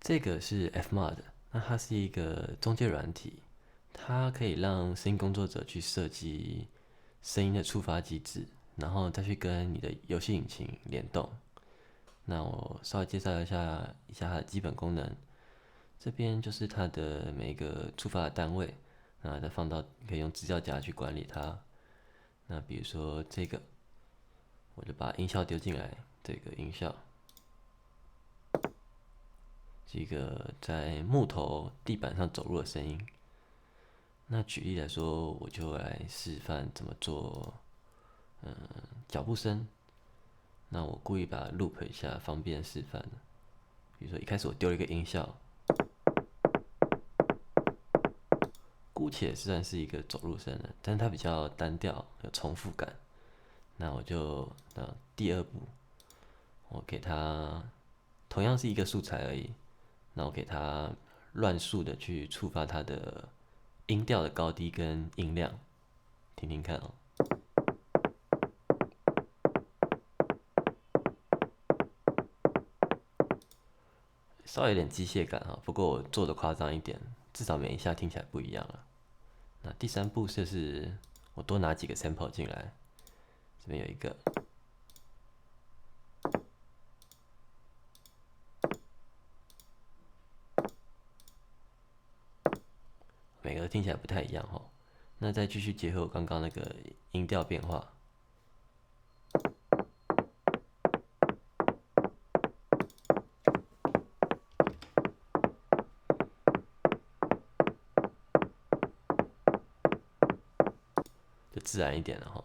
这个是 Fmod，那它是一个中介软体，它可以让声音工作者去设计声音的触发机制，然后再去跟你的游戏引擎联动。那我稍微介绍一下它的基本功能。这边就是它的每一个触发的单位，那再放到你可以用资料夹去管理它。那比如说这个，我就把音效丢进来，这个音效是一个在木头地板上走路的声音。那举例来说，我就来示范怎么做脚步声。那我故意把它 loop 一下，方便示范。比如说一开始我丢了一个音效，姑且算是一个走路声了，但是它比较单调，有重复感。那我就第二步，我给它同样是一个素材而已，那我给它乱数的去触发它的音调的高低跟音量，听听看哦。稍微有点机械感哈，不过我做的夸张一点，至少每一下听起来不一样了。那第三步就是我多拿几个 sample 进来，这边有一个，每个都听起来不太一样哈。那再继续结合我刚刚那个音调变化，就自然一点了哈。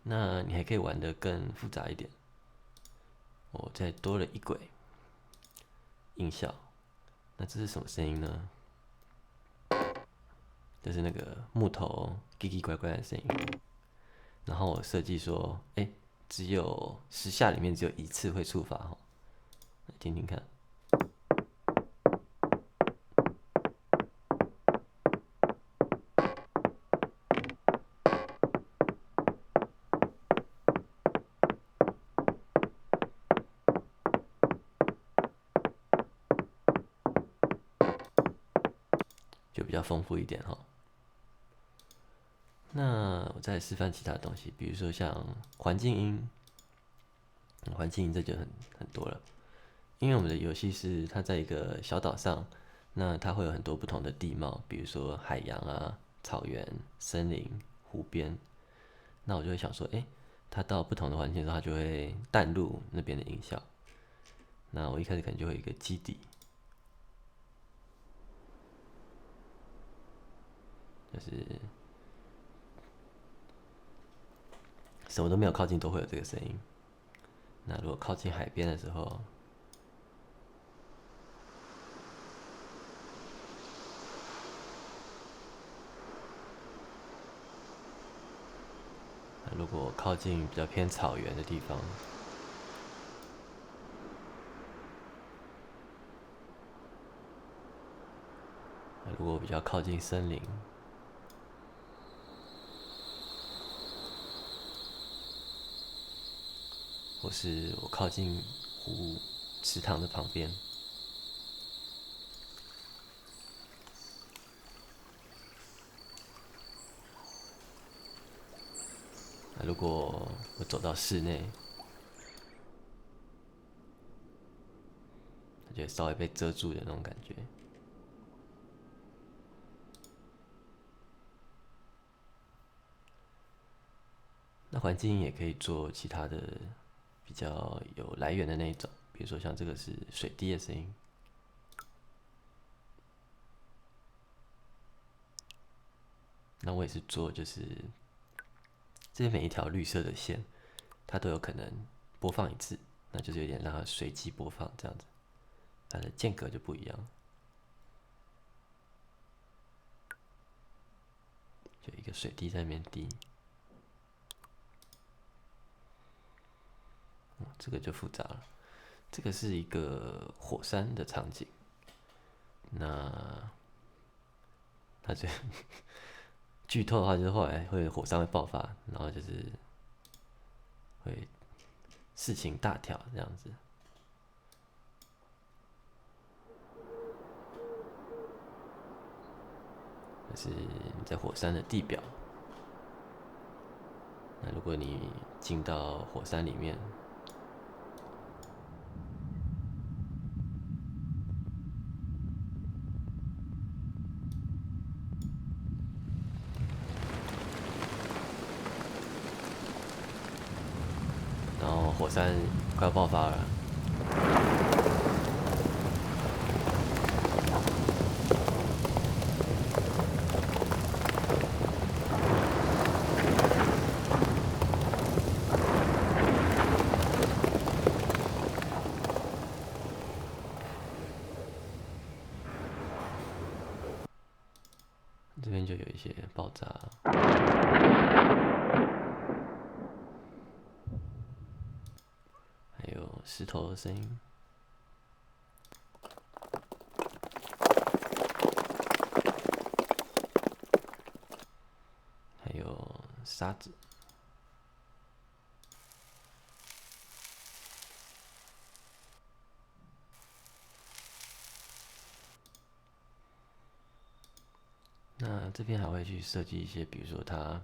那你还可以玩得更复杂一点，我再多了一轨音效。那这是什么声音呢？这是那个木头叽叽怪怪的声音。然后我设计说，只有10下里面只有一次会触发哈，来听听看，就比较丰富一点哈。那我再示范其他东西，比如说像环境音，环境音这就很多了，因为我们的游戏是它在一个小岛上，那它会有很多不同的地貌，比如说海洋啊、草原、森林、湖边。那我就会想说，它到不同的环境的时候，它就会淡入那边的音效。那我一开始可能就会有一个基底，就是什么都没有靠近都会有这个声音。那如果靠近海边的时候，那如果靠近比较偏草原的地方，那如果比较靠近森林，或是我靠近湖、池塘的旁边，那如果我走到室内，它就会稍微被遮住的那种感觉。那环境音也可以做其他的比较有来源的那一种，比如说像这个是水滴的声音，那我也是做就是这每一条绿色的线，它都有可能播放一次，那就是有点让它随机播放这样子，它的间隔就不一样，就一个水滴在那边滴，这个就复杂了。这个是一个火山的场景，那它就剧透的话，就是后来会火山会爆发，然后就是会事情大条这样子。这是你在火山的地表。那如果你进到火山里面，然后火山快要爆发了，这边就有一些爆炸，还有石头的声音，还有沙子。那这边还会去设计一些，比如说它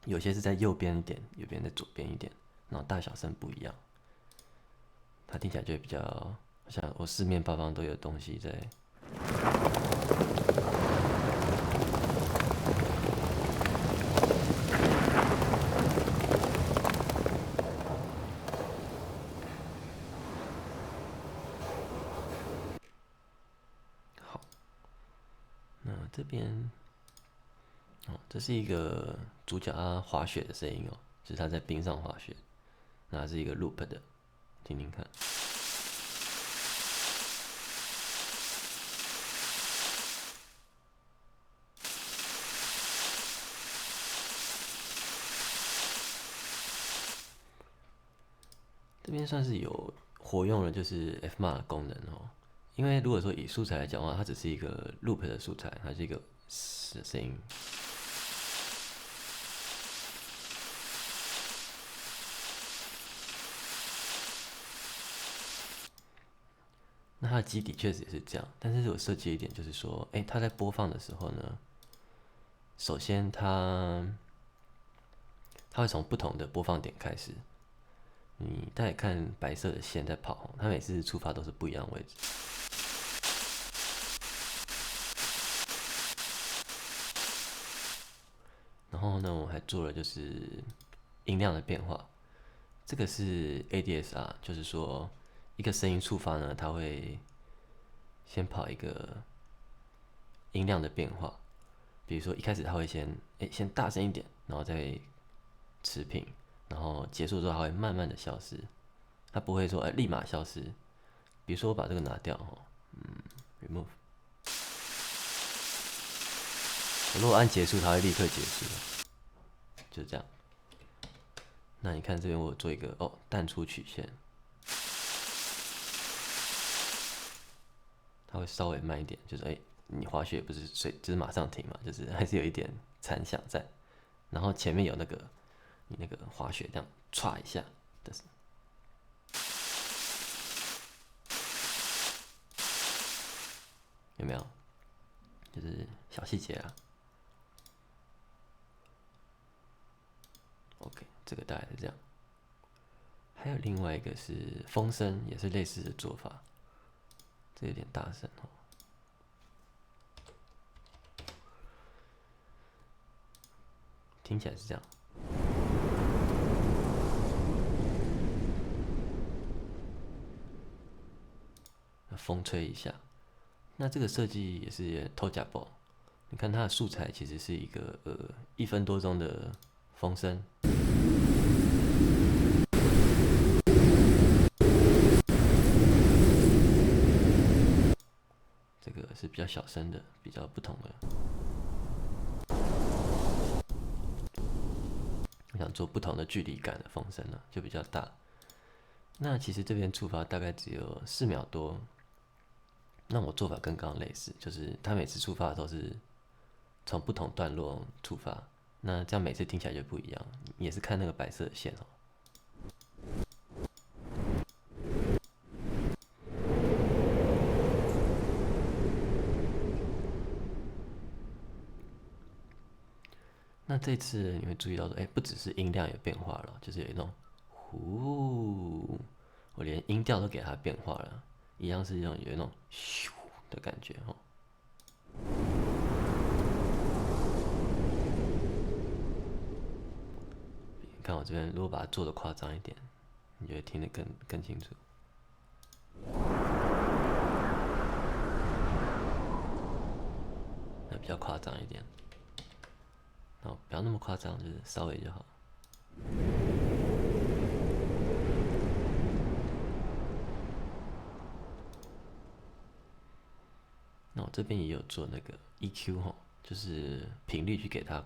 有些是在右边一点，有边在左边一点，然后大小声不一样，它听起来就会比较好像我四面八方都有东西在。好，那这边这是一个主角他滑雪的声音哦，就是他在冰上滑雪，那是一个 loop 的，听听看。这边算是有活用了，就是 FMAR 的功能哦。因为如果说以素材来讲的话，它只是一个 loop 的素材，它是一个声音。那它的基底确实也是这样，但是我设计一点就是说，它在播放的时候呢，首先它会从不同的播放点开始。你大家看白色的线在跑，它每次出发都是不一样的位置。然后呢，我还做了就是音量的变化，这个是 ADSR，就是说一个声音触发呢，它会先跑一个音量的变化，比如说一开始它会先大声一点，然后再持平，然后结束之后它会慢慢的消失，它不会说立马消失。比如说我把这个拿掉remove， 我如果按结束，它会立刻结束，就这样。那你看这边我有做一个淡出曲线，它会稍微慢一点，就是你滑雪不是就是马上停嘛，就是还是有一点残响在，然后前面有你那个滑雪这样歘一下的，有没有？就是小细节啊。OK， 这个大概是这样。还有另外一个是风声，也是类似的做法，这有点大声哦。听起来是这样。风吹一下，那这个设计也是偷假包。你看它的素材其实是一个1分多钟的风声，这个是比较小声的，比较不同的。我想做不同的距离感的风声呢，就比较大。那其实这边触发大概只有4秒多。那我做法跟刚刚类似，就是它每次触发都是从不同段落触发，那这样每次听起来就不一样。你也是看那个白色的线哦。那这次你会注意到说，不只是音量有变化了，就是有一种呼，我连音调都给它变化了，一样是有一种咻的感觉哦。你看我这边，如果把它做的夸张一点，你就会听得更清楚。那比较夸张一点，然后不要那么夸张，就是稍微就好。那我这边也有做那个 EQ 哈，就是频率去给它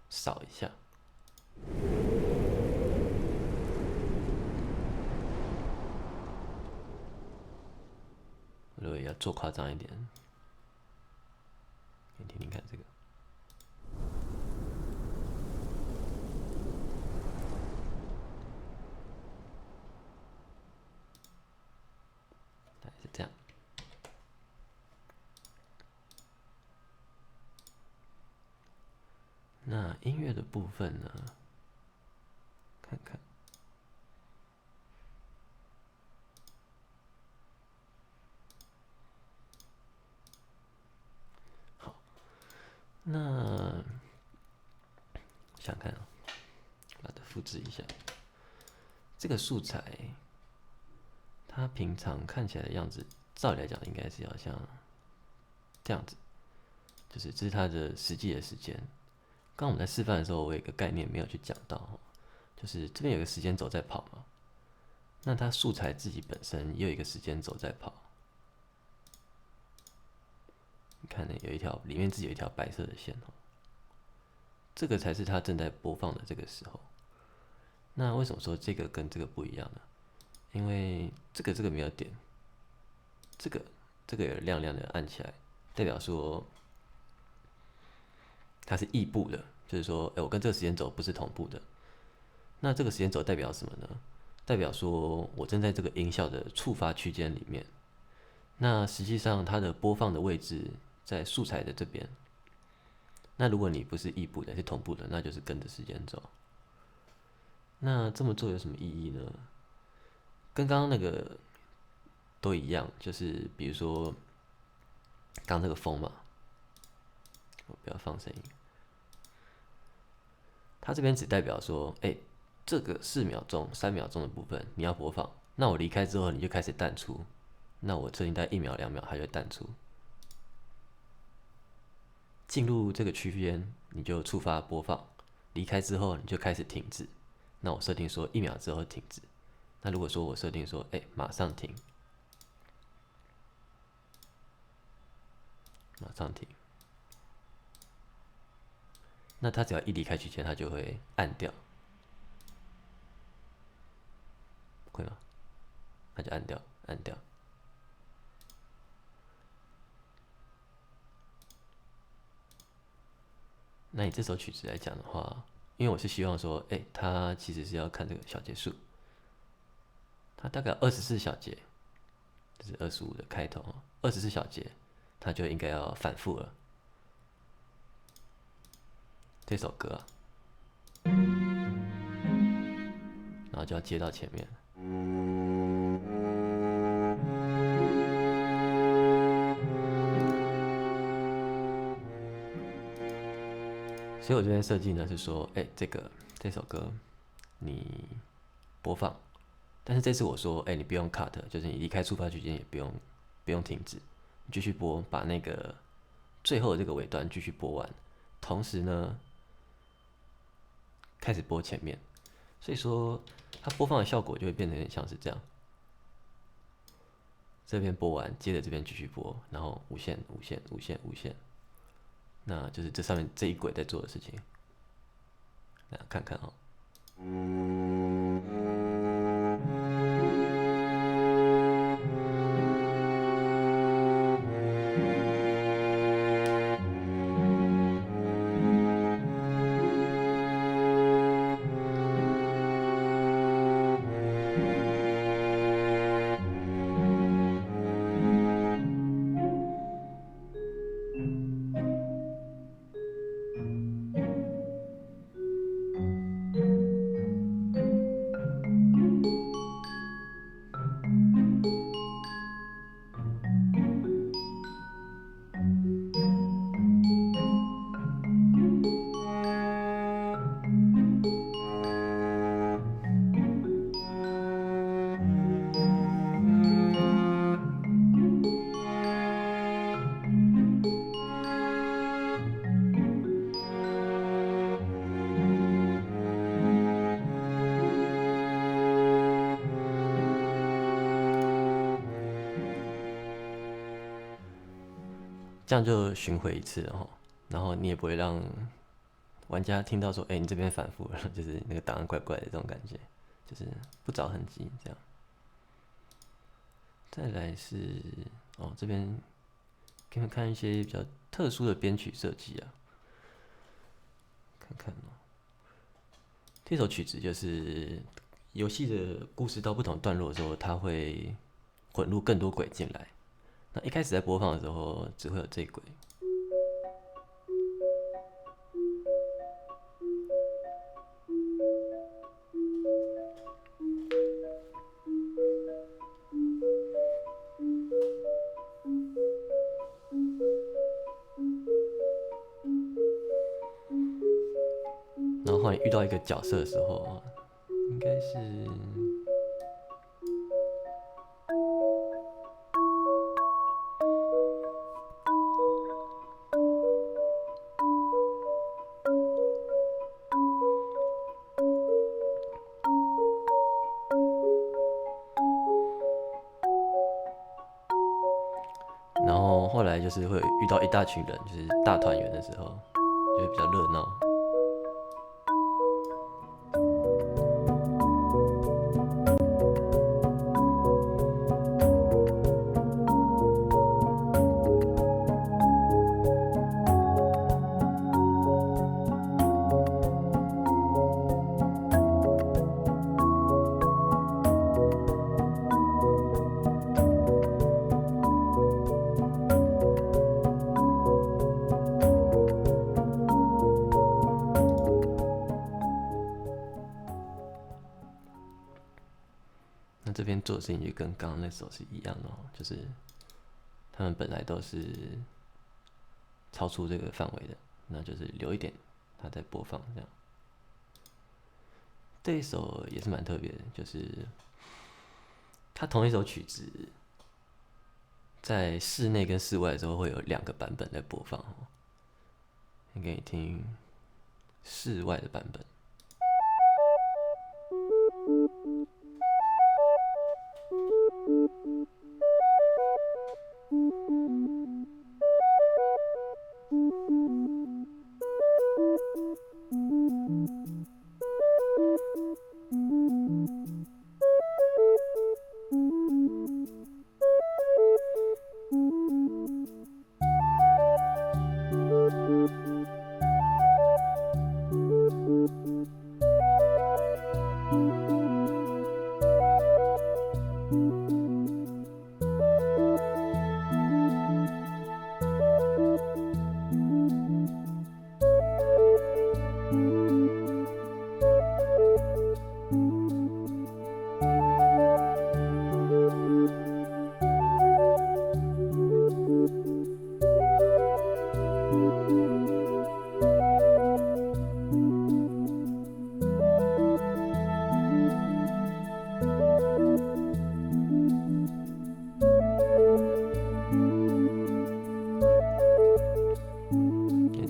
扫一下。如果要做夸张一点，你听听看这个。大概是这样。那音乐的部分呢？看看。好，那想看啊，把它复制一下。这个素材，它平常看起来的样子，照理来讲应该是要像这样子，就是这是它的实际的时间。刚刚我们在示范的时候，我有一个概念没有去讲到，就是这边有个时间轴在跑嘛，那它素材自己本身也有一个时间轴在跑。你看呢，有一条里面自己有一条白色的线哦，这个才是它正在播放的这个时候。那为什么说这个跟这个不一样呢？因为这个没有点，这个有亮亮的按起来，代表说它是异步的，就是说，我跟这个时间轴不是同步的。那这个时间轴代表什么呢？代表说我正在这个音效的触发区间里面。那实际上它的播放的位置在素材的这边。那如果你不是异步的，是同步的，那就是跟着时间轴。那这么做有什么意义呢？跟刚刚那个都一样，就是比如说刚这个风嘛，我不要放声音。它这边只代表说，这个4秒钟、3秒钟的部分你要播放，那我离开之后你就开始淡出，那我设定在1秒、2秒它就会淡出。进入这个区间你就触发播放，离开之后你就开始停止。那我设定说1秒之后停止。那如果说我设定说，马上停，马上停，那它只要一离开区间，它就会按掉，会吗？那就按掉，按掉。那你这首曲子来讲的话，因为我是希望说，它其实是要看这个小节数，它大概24小节，就是25的开头，24小节，它就应该要反复了。这首歌啊，然后就要接到前面。所以我这边设计呢是说，这首歌你播放，但是这次我说，你不用 cut，就是你离开触发区间也不用停止，你继续播，把那个最后的这个尾段继续播完，同时呢开始播前面，所以说它播放的效果就会变成有点像是这样，这边播完，接着这边继续播，然后无限无限无限无限，那就是这上面这一轨在做的事情。大家看看哦。这样就巡回一次了齁，然后你也不会让玩家听到说，你这边反复了，就是那个档案怪怪的这种感觉，就是不着痕迹这样。再来是这边给你们看一些比较特殊的编曲设计啊，看看这首曲子就是游戏的故事到不同段落的时候，它会混入更多轨进来。那一开始在播放的时候，只会有这一轨。然后后来遇到一个角色的时候，应该是然后后来就是会遇到一大群人，就是大团圆的时候，就会比较热闹。那这边做的事情就跟刚刚那首是一样的就是他们本来都是超出这个范围的，那就是留一点它在播放这样。这一首也是蛮特别的，就是它同一首曲子在室内跟室外的时候会有2个版本在播放先给你听室外的版本。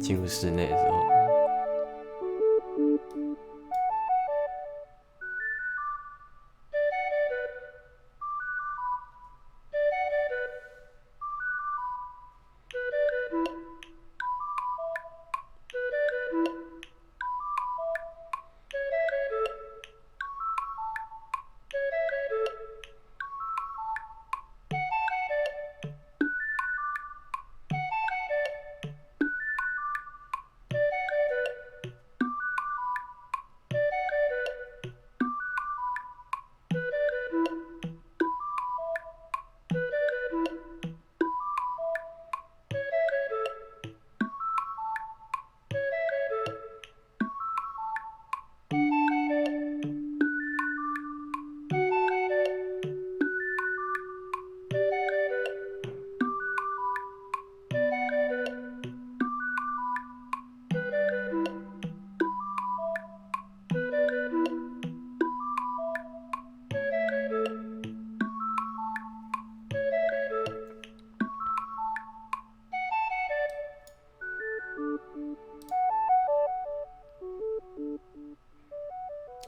进入室内的时候，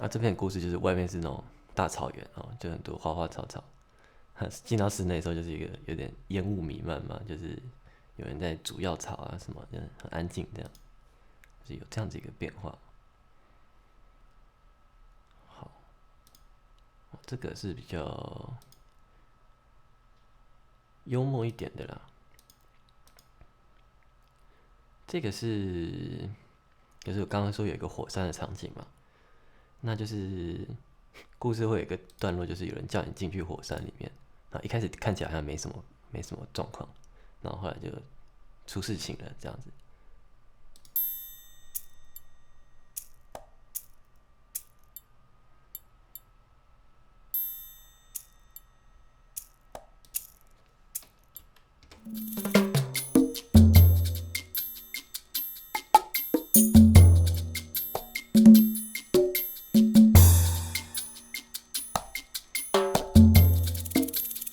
这片故事就是外面是那种大草原就很多花花草草。进到室内的时候就是一个有点烟雾弥漫嘛，就是有人在煮药草啊什么的，很安静这样，就是有这样子一个变化。好，这个是比较幽默一点的啦。这个就是我刚刚说有一个火山的场景嘛，那就是故事会有一个段落，就是有人叫你进去火山里面，然后一开始看起来好像没什么状况，然后后来就出事情了这样子。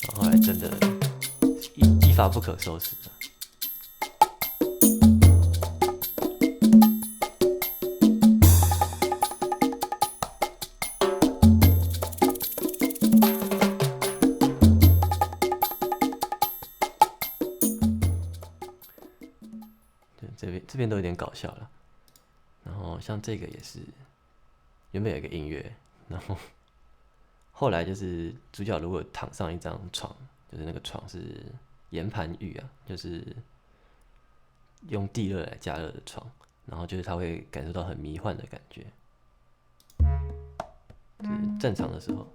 然后后来真的一发不可收拾了。对，这边都有点搞笑了。然后像这个也是，原本有一个音乐，然后后来就是主角如果躺上一张床，就是那个床是岩盘浴啊，就是用地热来加热的床，然后就是他会感受到很迷幻的感觉，就是正常的时候。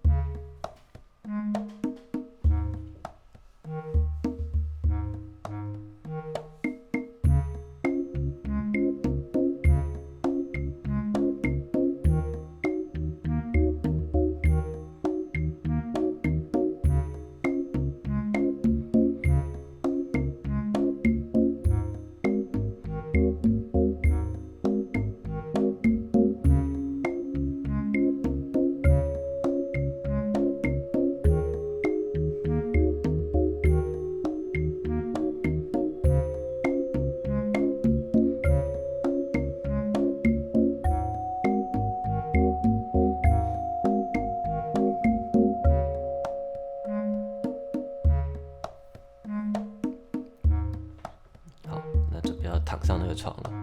好，那准备要躺上那个床了。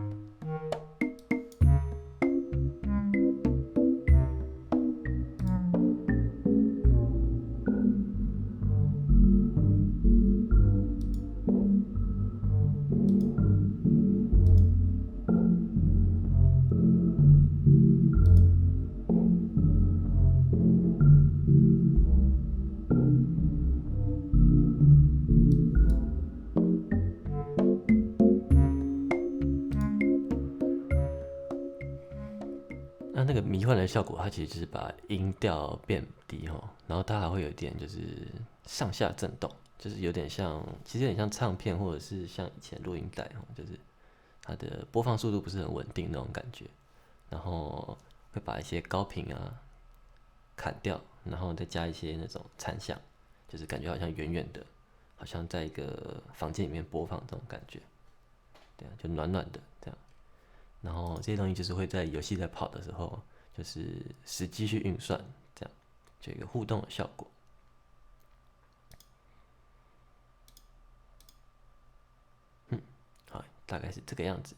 那个迷幻的效果，它其实就是把音调变低哈，然后它还会有一点就是上下震动，就是有点像，其实有点像唱片或者是像以前录音带哈，就是它的播放速度不是很稳定那种感觉，然后会把一些高频啊砍掉，然后再加一些那种残响，就是感觉好像远远的，好像在一个房间里面播放这种感觉，对啊，就暖暖的这样。然后这些东西就是会在游戏在跑的时候，就是实际去运算，这样就有一个互动的效果。好，大概是这个样子。